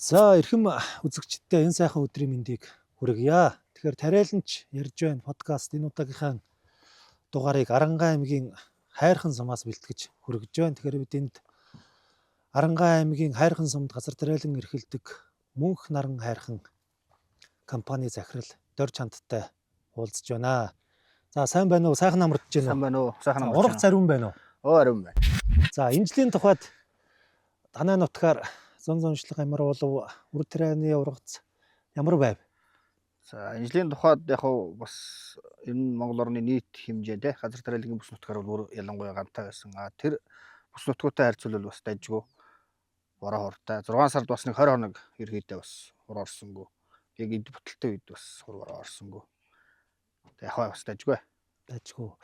За эрхэм үзэгчдээ энэ сайхан өдрийн мэндийг хүргье. Тэгэхээр тариаланч ярьж байна подкаст энэ удаагийнхаа дугаарыг Арангаа аймгийн хайрхан сумаас бэлтгэж хүргэж байна. Тэгэхээр бид энд Арангаа аймгийн хайрхан сумд газар тариалан эрхэлдэг мөнх наран хайрхан компани захирал Дорж хандтай уулзж байна. За сайн байна уу? Сайхан амардж байна уу? Сайн байна уу? Сайхан амардж байна. Ургац ариун байна уу? Ариун байна. За энэ жилийн тухайд танай нутгаар зон зоншлог ямар болов? Үр тарианы ургац ямар байв? За энэ жилийн тухайд яг бас ер нь Монгол орны нийт хэмжээ те газар тариалангийн бүс нутгаар бол ялангуяа гантай байсан. Тэр бүс нутгуудтай харьцуулбал бас дайжгүй бороо хортой. 6 сард бас нэг 20 хоног ерхийдээ бас хур орсонгүй. Яг эд бүтэлтэй үед бас хур бороо орсонгүй. Яг бас дайжгүй. Дайжгүй.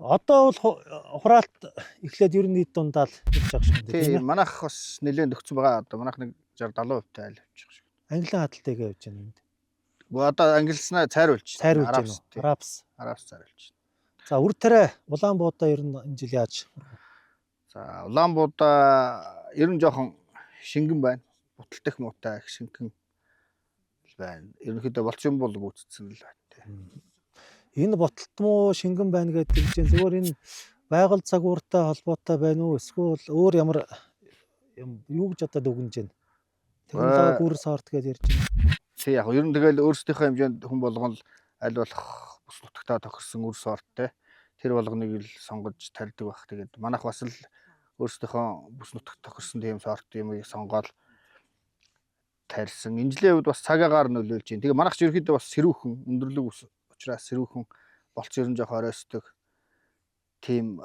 Одоо бол хураалт эхлээд ер нь нийт дундаа л явж байгаа шиг байна. Тийм манайх бас нэлээд өгцөн байгаа. Одоо манайх нэг 60-70% тайл явж байгаа шиг. Англиан хадталтайгаа явж байна энд. Одоо ангилснаа цайруулж. Арабс цайруулж. За үр тариа Улаанбуудаа ер нь энэ жил яаж? За Улаанбуудаа ер нь жоохон шингэн байна. Буталтай муутай их шингэн байна. Ерөнхийдөө болчин бол гүйцэтсэн л байна. Энэ боталтмуу шингэн байна гэдэг чинь зөвхөн энэ байгаль цагууртай холбоотой байна уу? Эсвэл өөр ямар юу гэж одоо дүгнэж байна? Технологи үр сорт гэж ярьж байна. Тий яг ер нь тэгэл өөрсдийнхөө хэмжээнд хүн болгон л аль болох бүс нутагтаа тохирсон үр сорттэй тэр болгоныг л сонгож тарьдаг байх. Тэгээд манайх бас л өөрсдийнхөө бүс нутагт тохирсон тийм сорт юмыг сонгоод тарьсан. Энэ жилийн үед бас цагаагаар нөлөөлж байна. Тэгээ манайх ч ерөөхдөө бас сэрүүхэн өндөрлөг ус учраас сэрүүхэн болц ер нь жоох оройсдог тийм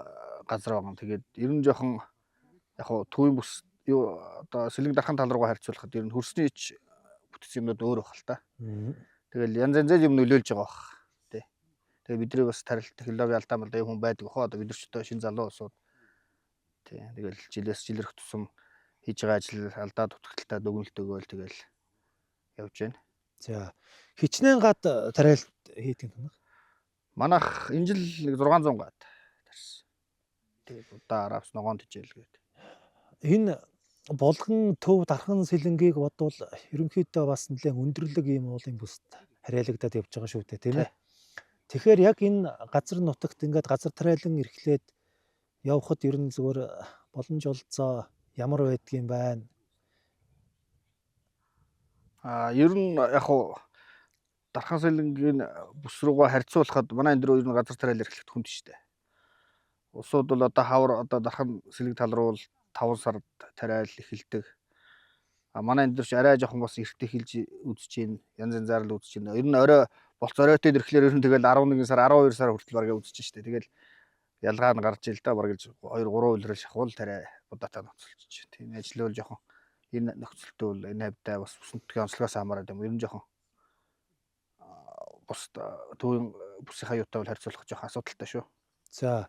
газар байгаа. Тэгээд ер нь жоохон яг төвийн бүс юу одоо сэлэг дархан тал руугаа харьцуулахад ер нь хөрсний ич бүтц юмнууд өөр байх л та. Тэгэл янз янзын юм нөлөөлж байгаа бах. Тэ. Тэгээ бидний бас тарил технологи алдаа малдаа юм хүн байдаг хоо. Одоо бид нар ч одоо шинэ залуу усууд. Тэ. Тэгэл жилээс жилэрх тусам хийж байгаа ажил алдаа дутагталтаа дүгнэлт өгөөл тэгэл явж байна. За хичнээн гад тариалт хийдэг юм байна. Манайх энэ жил нэг 600 гад тарьсан. Тэгээд удаа аравс ногоон тижэл гэдэг. Энэ булган төв дархан сэлэнгийг бодвол ерөнхийдөө бас нэлээд өндөрлөг ийм уулын бүст хариалагдаад явж байгаа шүү дээ, тийм ээ. Тэгэхээр яг энэ газар нутагт ингээд газар тариалан эрхлээд явхад ер нь зүгээр боломж олцоо ямар байдгийм байна? Ер нь яг дархан сэлэнгийн бүс руугаа харьцуулахад манай энэ дөрөв ер нь газар тариал эрхлэхэд хүнд шүү дээ. Усууд бол одоо хавар одоо дархан сэлэг тал руу 5 сард тариал эхэлдэг. Манай энэ дөр ч арай жоохон бас эрт эхэлж үзэж байна. Янз янзаар л үзэж байна. Ер нь орой болц оройтой ирэхлээр ер нь тэгэл 11 сар 12 сар хүртэл бараг үзэж штэ. Тэгэл ялгаа нь гарч ил да бараг 2-3 үлрэл шахвал тариа удаатай нөхцөлж. Тийм ажил бол жоохон энэ нөхцөлтөө бол энэ хавьтай бас бүснэтгийн онцлогоос хамаараад юм. Ер нь жоохон бус төвийн бүсийн хаюутай бол харьцуулах жоохон асуудалтай шүү. За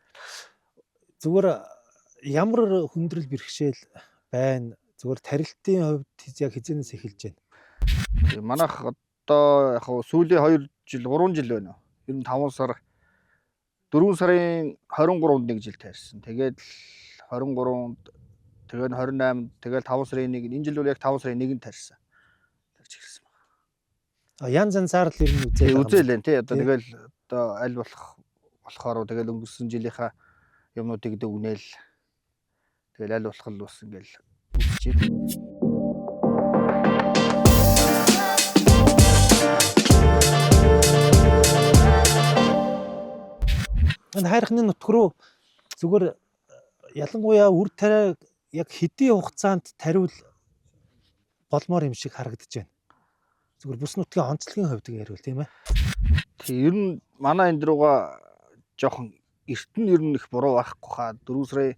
зүгээр ямар хүндрэл бэрхшээл байна? Зүгээр тарилтын хувьд яг хизэнээс эхэлж байна. Манайх одоо яг сүүлийн 2 жил 3 жил байна. Ер нь 5 сар 4 сарын 23-нд нэг жил тарьсан. Тэгээд 23-нд тэгээд 28-нд тэгээд 5 сарын 1 энэ жил бол яг 5 сарын 1-нд тарьсан. Тарьж ирсэн байна. Янз янзаар л ер нь үзээлэн тий одоо тэгэл одоо аль болохоор тэгэл өнгөрсөн жилийнхаа юмнуудыг дүгнээл тэгэл аль болох л бас ингээл үзэж байна. Энэ хайрхны нутг руу зүгээр ялангуяа үр тариа яг хэдийн хугацаанд тариул болмоор юм шиг харагдаж байна. Зүгээр бүс нутгийн онцлогийн хувьд яриул тийм ээ. Тэг ер нь манай энэ руугаа жоохон эрт нь ер нь их буруу байхгүй хаа 4 сарын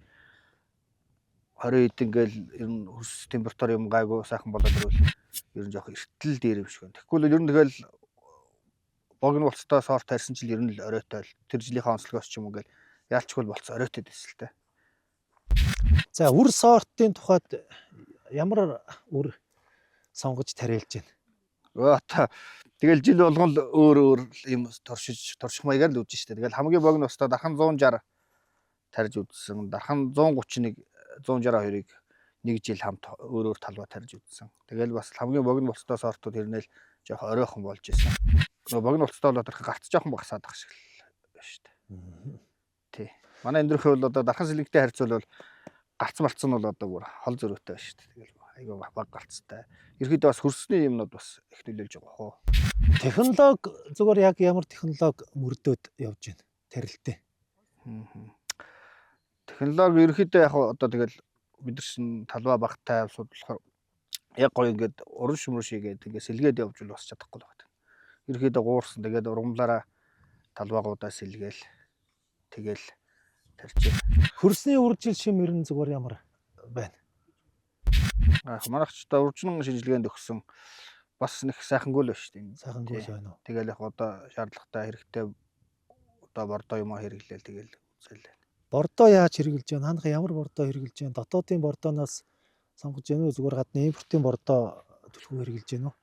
20-д ингээл ер нь хөрс температур юм гайгүй сайхан болоод ирвэл ер нь жоохон эртэл дээр юм шиг байна. Тэгэхгүй л ер нь тэгэл богино болцтой сорт тарьсан жил ер нь л оройтой л тэр жилийнхаа онцлогоос ч юм уу ингээл яалчгүй болцоо оройтой дэсэл тэ. За үр сортын тухайд ямар үр сонгож тариалж байна? Тэгэл жил болгон л өөр юм турших маягаар л үзэж штэ. Тэгэл хамгийн богино бостоо дархан 160 тарьж үзсэн. Дархан 131 162-ыг 1 жил хамт өөр талбай тарьж үзсэн. Тэгэл бас хамгийн богино болцтой сортууд хэрнээл жоох оройхон болж исэн. Нөгөө богино болцтой бол одоо гарц жоохон багасаад ах шиг л байна шүү дээ. Тий. Манай эндрийнхээ бол одоо дархан сэлэнгтэй харьцуулбал гарц малц нь бол одоо бүр хол зөрүүтэй байна шүү дээ. Тэгэл айгүй баг гарцтай. Ерөөдөө бас хөрсний юмнууд бас их нөлөөлж байгаа хөө. Технологи зүгээр яг ямар технологи мөрдөөд явж байна тарилтээ. Технологи ерөөдөө яг одоо тэгэл бид нар шин талбай багтай судлахаар яг гоё ингээд уран шимрүү шигээд ингээд сэлгээд явж бол бас чадахгүй л байна. Ерөөдөө гуурсан тэгээд ургамлаараа талбайгуудаа сэлгээл тэгэл тарьчих. Хөрсний үржил шим ер нь зүгээр ямар байна? Манайх ч одоо уржин шинжилгээнд өгсөн бас нэг сайхангүй л байна шүү дээ. Сайхангүй байна уу? Тэгэл яг одоо шаардлагатай хэрэгтэй одоо бордоо юм хэрэглээл тэгэл үзэл. Бордоо яаж хэрэгжилж байна? Ханах ямар бордоо хэрэгжилж байна? Дотоодын бордооноос сонгож байна уу? Зүгээр гадны импортын бордоо төлхөө хэрэгжилж байна уу?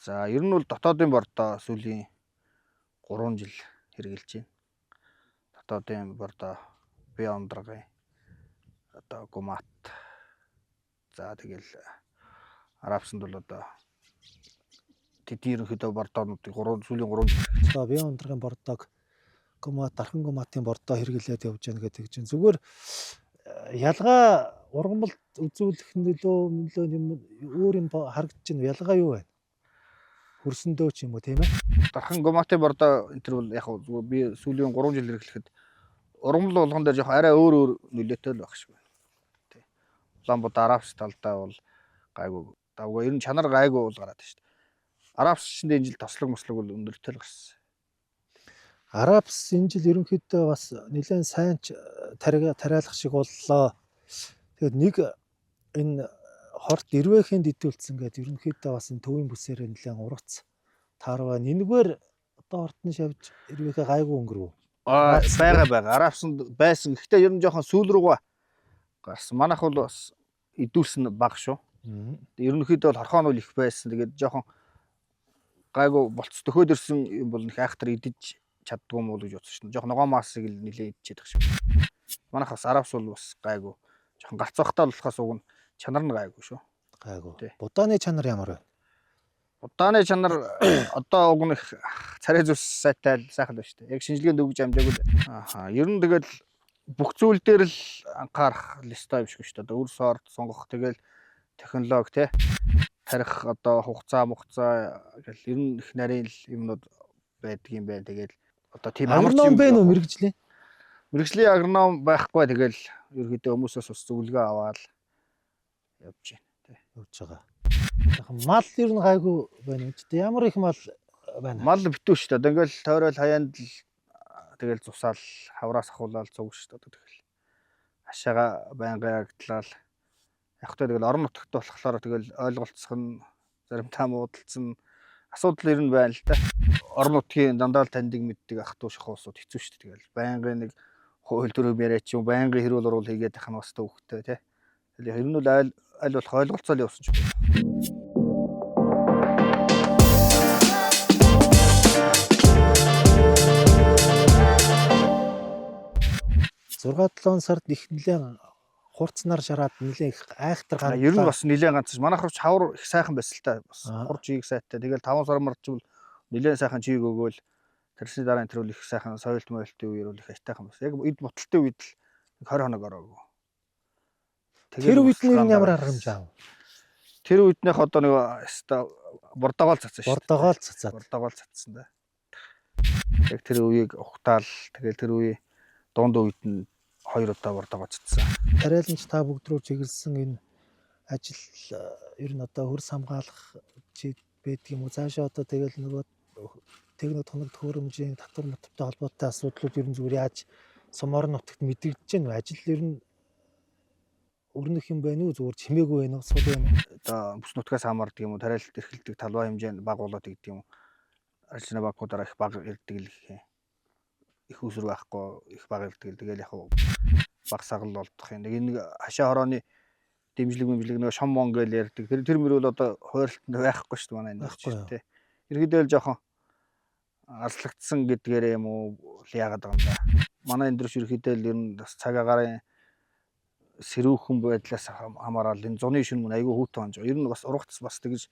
За ер нь бол дотоодын бордоо сүүлийн 3 жил хэрэгжилж байна. Дотоодын бордоо Биондргийн одоо Гумат. За тэгэл Арабсанд бол одоо тэдний ерөнхийдөө бордоонуудыг сүүлийн 3 жил. Одоо Биондргийн бордоог Гумат, Дархан Гуматын бордоо хэрэглээд явж байна гэдэг чинь зүгээр ялгаа ургамалд үзүүлэх нөлөө юм өөр юм харагдаж байна. Ялгаа юу байна? Хөрсөндөө ч юм уу тийм ээ? Дархан Гуматын бордоо энэ төр бол яг зүгээр би сүүлийн 3 жил хэрэглэхэд ургамал болгон дээр жоох арай өөр нөлөөтэй л байх шиг байна. Тий. Улаанбаатар Арабс талдаа бол гайгүй. Давгаа ер нь чанар гайгүй бол гараад байна шүү дээ. Арабс чинь энэ жил тослог мослог бол өндөртэй л гарсан. Арабс энэ жил ерөнхийдөө бас нэлээд сайн тариалах шиг боллоо. Тэгээд нэг энэ хорт ирвэхэнд идүүлсэн гэдэг ерөнхийдөө бас энэ төвийн бүсээр нэлээд ургац таарваа. Нингээр одоо хортны шавж ирвэхэ гайгүй өнгөрөв. Байгаа. Арабсанд байсан. Гэхдээ ер нь жоохон сүүл рүүгээ гарсан. Манайх бол бас идүүлсэн баг шүү. Ерөнхийдөө бол хорхоо нь их байсан. Тэгээд жоохон гайгүй болц төхөөд ирсэн юм бол нэг айхтар идэж чаддгүй юм уу гэж бодсон шүү. Жоохон ногоон маасыг л нилээ идчихэд байх шиг. Манайх бас Арабс бол бас гайгүй. Жоохон гарцахтаа болохоос уг нь чанар нь гайгүй шүү. Гайгүй. Будааны чанар ямар вэ? Будааны чанар одоо уг нь царай зүс сайтай сайхан байна шүү дээ. Яг шинжилгээнд өгж амжаагүй л. Ер нь тэгэл бүх зүйл дээр л анхаарах листой юм шиг шүү дээ. Үр сорт сонгох тэгэл технологи те тарих одоо хугацаа гэл ер нь их нарийн юмнууд байдаг юм байна. Тэгэл одоо тийм амарч юм бэ нөө мэрэгжлийн. Мэргэжлийн агроном байхгүй тэгэл ерөөдөө хүмүүсээс бас зөвлөгөө аваад явж байна тий. Явж байгаа. Мал ер нь гайгүй байна үү? Ямар их мал байна? Мал битүү шүү дээ. Ингээл тойрол хаяанд л тэгэл зусаал хавраас ахуулаад зүг шүү дээ. Тэгэл хашаага байнга ягтлал. Яг тэ тэгэл орон нутагт болохоор тэгэл ойлголцох нь заримтаа муудалцсан асуудал ер нь байна л да. Орон нутгийн дандаа л таньдаг мэддэг ах トゥ шахуусууд хэцүү шүү дээ. Тэгэл байнгын нэг хууль төрөв яриач юм байнгын хэрүүл урвал хийгээд тахна бас төвхтэй тий. Тэгэл ер нь бол аль болох ойлголцол явуулсан ч байна. 6-7 сард их нэлээд хурцнаар шараад нэлээд их айхтар гараад. Ер нь бас нэлээд ганц. Манайх руу хавар их сайхан байсан л та. Бас хурж ийг сайтай. Тэгэл 5 сар марчвал нэлээд сайхан чийг өгөөл тэрсний дараа энэ төрөл их сайхан соёлт моёлтын үеэр бол их айтайхан бас. Яг эд боталтай үед л 20 хоног ороогүй. Тэр үед нь ямар арга хэмжээ аав? Тэр үеднийх одоо нэг бордогоол цацсан шүү. Бордогоол цацсан да. Яг тэр үеийг ухтаал тэгэл тэр үе дунд үед нь 2 удаа бордогоо цацсан. Тариаланч та бүгд рүү чиглэсэн энэ ажил ер нь одоо хөрс хамгаалах байдаг юм уу? Цаашаа одоо тэгэл нөгөө техник тоног төхөөрөмжийн татвар матвартай холбоотой асуудлууд ер нь зүгээр яаж сумаар нутагт мэдэгдэж байна вэ? Ажил ер нь өрнөх юм байна уу? Зүгээр чимээгүй байна уу? Сул байна уу? Одоо бүс нутгаас хамаардаг юм уу? Тариалалт эрхэлдэг талбай хэмжээнд баг болоод гэдэг юм уу? Арчны багуудаараа их баг ирдэг л гэх юм. Их усруу байхгүй их баг ирдэг. Тэгэл яг баг сагал болдох юм. Нэг хашаа хорооны дэмжлэг нэг шоммон гээл ярьдаг. Тэр мөр бол одоо хойролтонд байхгүй шүү дээ манай энэ чинь тий. Ерхэдөө л жоохон аслагдсан гэдгээрээ юм уу яагаад байгаа юм да. Манай энэ дөр ерхэдөө л ер нь бас цаг агарын сэрүүхэн байдлаас хамаарал энэ зуны шин мөн айгүй хүүтэн хонж. Ер нь бас ургацс бас тэгж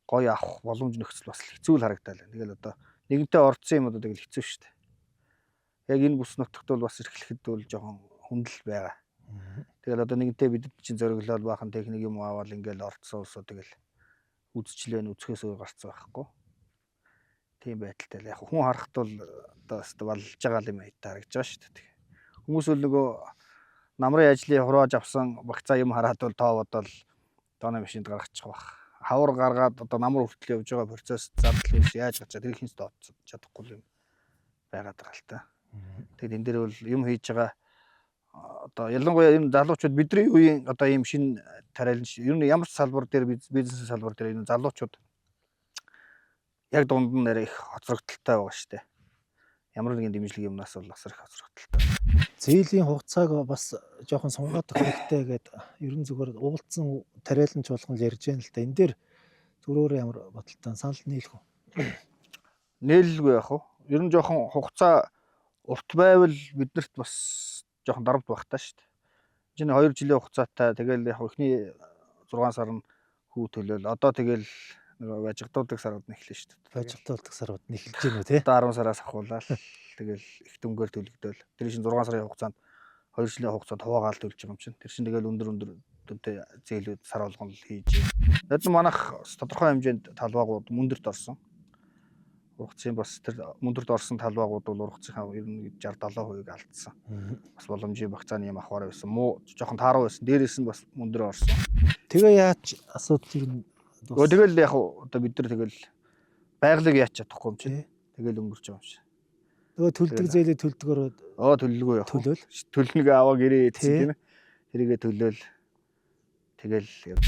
гоё авах боломж нөхцөл бас хэцүү л харагдал байна. Тэгэл одоо нэгэнтээ орцсон юм одоо тэгэл хэцүү шүү дээ. Яг энэ бүс нутагт бол бас эрхлэхэд бол жоохон хүндэл байгаа. Тэгэл одоо нэгэнтээ бид чинь зориглол баахан техник юм аваад ингээл орцсон усоо тэгэл үзчлэн үзэхээс өөр гарцсан байхгүй. Тийм байдалтай л яг хүн харахад бол одоо балж байгаа юм харагдаж байгаа шүү дээ. Хүмүүс бол нөгөө намрын ажлын хурааж авсан багцаа юм хараад бол тоо бодвол тооны машинд гаргачих бах. Хавар гаргаад одоо намар хүртэл явж байгаа процесс зардал биш яаж гарчаа тэр ихэнх дооцсон чадахгүй юм байгаад байгаа л та. Тэгээд энэ дээр бол юм хийж байгаа одоо ялангуяа энэ залуучууд бидний үеийн одоо ийм шин тариалан ер нь ямар ч салбар дээр бизнес салбар дээр энэ залуучууд яг дунд нь нэрээ их хоцрогдолтой байгаа шүү дээ. Ямар нэгэн дэмжлэг юмнаас бол асар их хоцрогдолтой. Зээлийн хугацааг бас жоохон сунгаад хэрэгтэй гэдэг ер нь зүгээр уулцсан тариаланч болгон л ярьж байна л да. Энэ дээр зүрөөр ямар бодолтой санал нийлэх үү? Нээлгүй яах вэ? Ер нь жоохон хугацаа урт байвал биднэрт бас жоохон дарамт байх таа шүү дээ. Жин 2 жилийн хугацаатай тэгэл яг ихний 6 сар нь хүү төлөөл одоо тэгэл нөгөө важигдуулдаг сарууд нь эхлэн шүү дээ. Важигдуулдаг сарууд нь эхэлж гэнэ үү те? Одоо 10 сараас ахуулаад тэгэл их дүнгээр төлөгдөөл. Тэр шин 6 сарын хугацаанд 2 жилийн хугацаанд хуваагаал төлж байгаа юм чинь. Тэр шин тэгэл өндөр дүнтэй зээлүүд сар болгон л хийж. Тэд манайх тодорхой хэмжээнд талбайгууд мөндөрт орсон. Ургацын бас тэр мөндөрт орсон талбайгууд бол ургацынхаа ер нь 60-70% алдсан. Бас боломжийн багцааны юм авахаар байсан. Муу жоохон тааруу байсан. Дээрээс нь бас мөндөр орсон. Тэгээ яаж асуудал ер нь тэгэл яг одоо бид нар тэгэл байгалыг яаж чадахгүй юм чинь. Тэгэл өнгөрч байгаа юм шиг. нөгөө төлдөг зээлээ төлдгөөр төлөлгүй яах. төлөөл. Төлнөг аваа гэрээ идсэн тийм ээ. Тэрийгэ төлөөл тэгэл явж.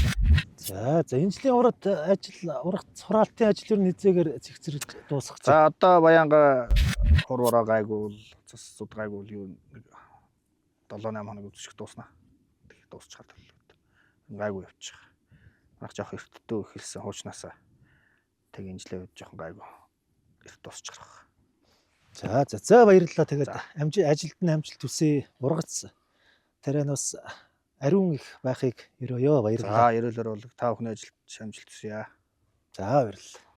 За энэ жилийн ургац хураалтын ажил ер нь хизээгээр цэгцэрж дуусах. За одоо Баянга хурвараа гайгүй цус суд гайгүй юу 7-8 хоног үзчих дууснаа. Тэг дуусчихад гайгүй явчих. Манайх жоох эртдөө ихэлсэн хуучнаасаа тэг энэ жилээ жоохон гайгүй эрт дуусчих. За баярлалаа. Тэгээд ажилд нь амжилт хүсье. Ургац тарианаас ариун их байхыг ерөөё. Баярлалаа. За ерөөлөөр бол та бүхний ажилд амжилт хүсье. За баярлалаа.